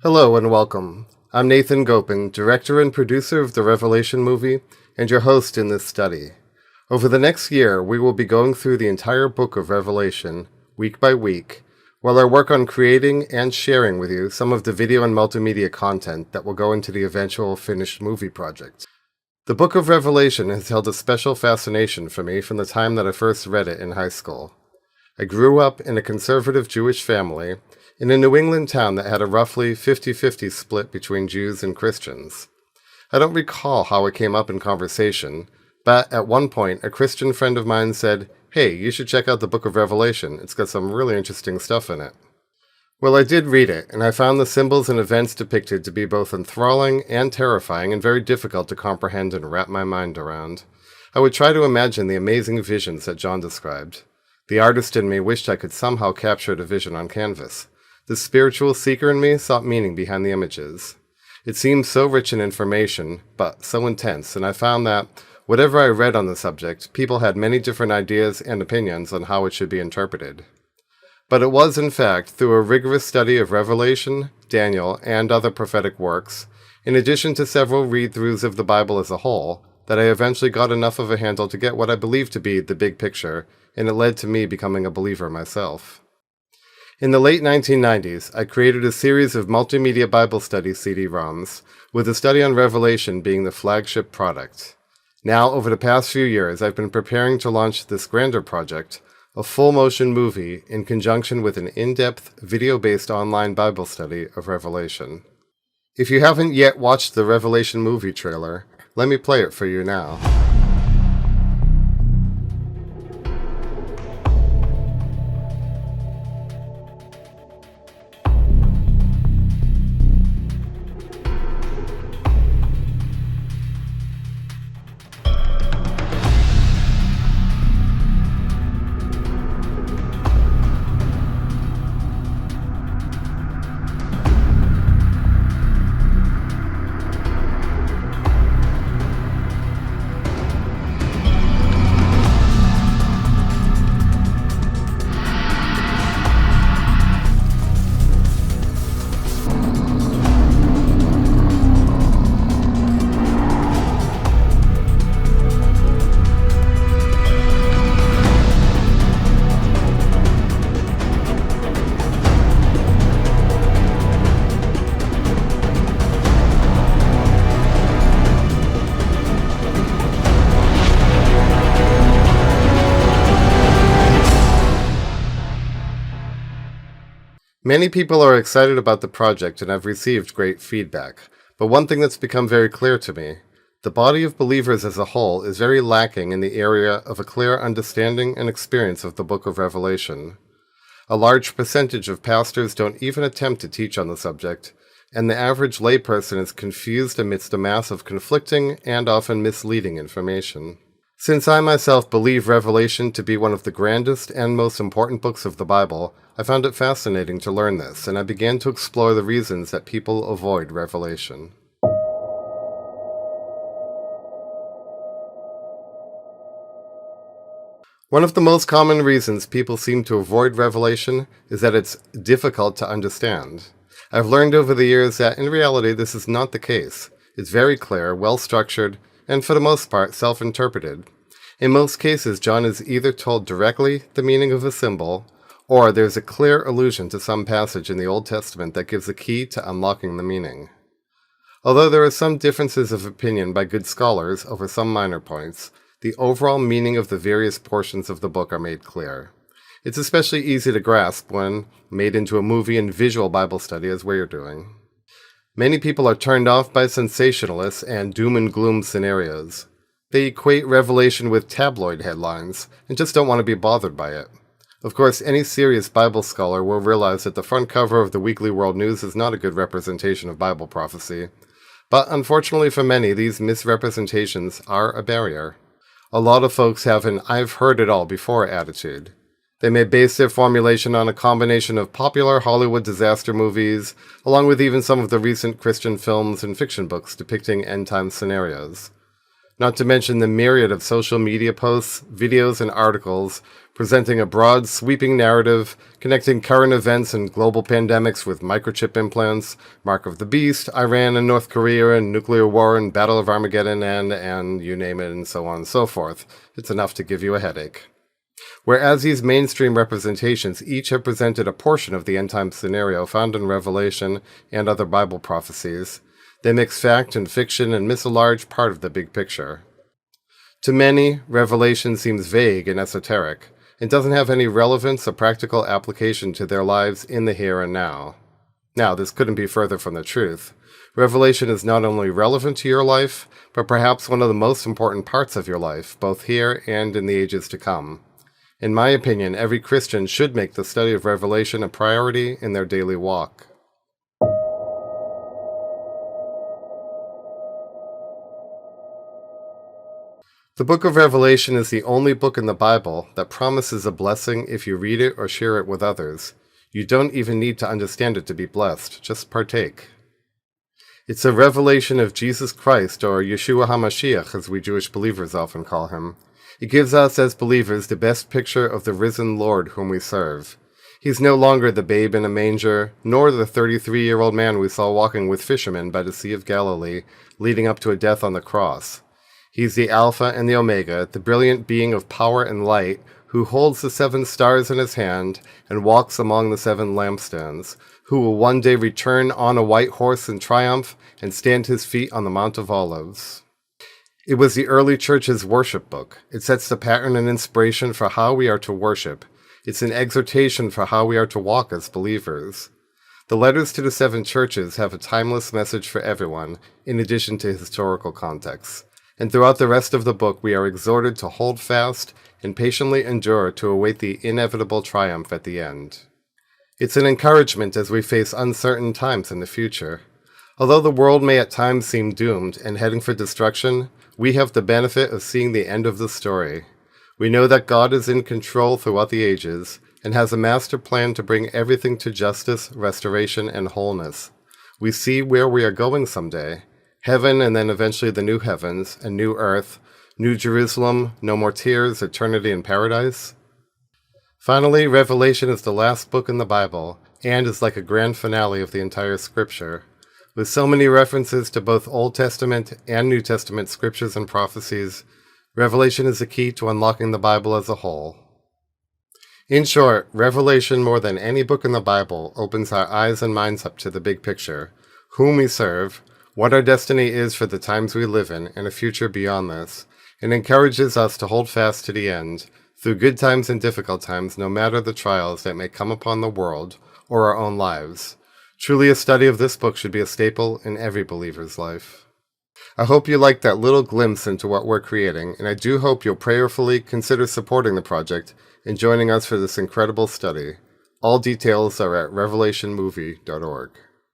Hello and welcome. I'm Nathan Gopin, director and producer of the Revelation movie, and your host in this study. Over the next year, we will be going through the entire book of Revelation, week by week, while I work on creating and sharing with you some of the video and multimedia content that will go into the eventual finished movie project. The book of Revelation has held a special fascination for me from the time that I first read it in high school. I grew up in a conservative Jewish family in a New England town that had a roughly 50-50 split between Jews and Christians. I don't recall how it came up in conversation, but at one point a Christian friend of mine said, "Hey, you should check out the book of Revelation. It's got some really interesting stuff in it." Well, I did read it, and I found the symbols and events depicted to be both enthralling and terrifying and very difficult to comprehend and wrap my mind around. I would try to imagine the amazing visions that John described. The artist in me wished I could somehow capture the vision on canvas. The spiritual seeker in me sought meaning behind the images. It seemed so rich in information, but so intense, and I found that, whatever I read on the subject, people had many different ideas and opinions on how it should be interpreted. But it was, in fact, through a rigorous study of Revelation, Daniel, and other prophetic works, in addition to several read-throughs of the Bible as a whole, that I eventually got enough of a handle to get what I believe to be the big picture, and it led to me becoming a believer myself. In the late 1990s, I created a series of multimedia Bible study CD-ROMs, with a study on Revelation being the flagship product. Now, over the past few years, I've been preparing to launch this grander project, a full-motion movie in conjunction with an in-depth, video-based online Bible study of Revelation. If you haven't yet watched the Revelation movie trailer, let me play it for you now. Many people are excited about the project and have received great feedback, but one thing that's become very clear to me, the body of believers as a whole is very lacking in the area of a clear understanding and experience of the book of Revelation. A large percentage of pastors don't even attempt to teach on the subject, and the average layperson is confused amidst a mass of conflicting and often misleading information. Since I myself believe Revelation to be one of the grandest and most important books of the Bible, I found it fascinating to learn this, and I began to explore the reasons that people avoid Revelation. One of the most common reasons people seem to avoid Revelation is that it's difficult to understand. I've learned over the years that in reality this is not the case. It's very clear, well-structured, and for the most part self-interpreted. In most cases, John is either told directly the meaning of a symbol, or there's a clear allusion to some passage in the Old Testament that gives a key to unlocking the meaning. Although there are some differences of opinion by good scholars over some minor points, the overall meaning of the various portions of the book are made clear. It's especially easy to grasp when made into a movie and visual Bible study as we're doing. Many people are turned off by sensationalists and doom and gloom scenarios. They equate Revelation with tabloid headlines and just don't want to be bothered by it. Of course, any serious Bible scholar will realize that the front cover of the Weekly World News is not a good representation of Bible prophecy. But unfortunately for many, these misrepresentations are a barrier. A lot of folks have an "I've heard it all before" attitude. They may base their formulation on a combination of popular Hollywood disaster movies, along with even some of the recent Christian films and fiction books depicting end-time scenarios. Not to mention the myriad of social media posts, videos, and articles presenting a broad, sweeping narrative connecting current events and global pandemics with microchip implants, Mark of the Beast, Iran and North Korea, and nuclear war and Battle of Armageddon, and you name it, and so on and so forth. It's enough to give you a headache. Whereas these mainstream representations each have presented a portion of the end-time scenario found in Revelation and other Bible prophecies, they mix fact and fiction and miss a large part of the big picture. To many, Revelation seems vague and esoteric, and doesn't have any relevance or practical application to their lives in the here and now. Now, this couldn't be further from the truth. Revelation is not only relevant to your life, but perhaps one of the most important parts of your life, both here and in the ages to come. In my opinion, every Christian should make the study of Revelation a priority in their daily walk. The book of Revelation is the only book in the Bible that promises a blessing if you read it or share it with others. You don't even need to understand it to be blessed, just partake. It's a revelation of Jesus Christ, or Yeshua HaMashiach, as we Jewish believers often call him. It gives us as believers the best picture of the risen Lord whom we serve. He's no longer the babe in a manger, nor the 33-year-old man we saw walking with fishermen by the Sea of Galilee, leading up to a death on the cross. He's the Alpha and the Omega, the brilliant being of power and light, who holds the 7 stars in his hand and walks among the 7 lampstands, who will one day return on a white horse in triumph and stand his feet on the Mount of Olives. It was the early church's worship book. It sets the pattern and inspiration for how we are to worship. It's an exhortation for how we are to walk as believers. The letters to the 7 churches have a timeless message for everyone, in addition to historical context. And throughout the rest of the book, we are exhorted to hold fast and patiently endure to await the inevitable triumph at the end. It's an encouragement as we face uncertain times in the future. Although the world may at times seem doomed and heading for destruction, we have the benefit of seeing the end of the story. We know that God is in control throughout the ages and has a master plan to bring everything to justice, restoration, and wholeness. We see where we are going someday. Heaven, and then eventually the new heavens, and new earth, New Jerusalem, no more tears, eternity in paradise. Finally, Revelation is the last book in the Bible, and is like a grand finale of the entire scripture. With so many references to both Old Testament and New Testament scriptures and prophecies, Revelation is the key to unlocking the Bible as a whole. In short, Revelation, more than any book in the Bible, opens our eyes and minds up to the big picture, whom we serve, what our destiny is for the times we live in, and a future beyond this, and encourages us to hold fast to the end, through good times and difficult times, no matter the trials that may come upon the world or our own lives. Truly, a study of this book should be a staple in every believer's life. I hope you liked that little glimpse into what we're creating, and I do hope you'll prayerfully consider supporting the project and joining us for this incredible study. All details are at revelationmovie.org.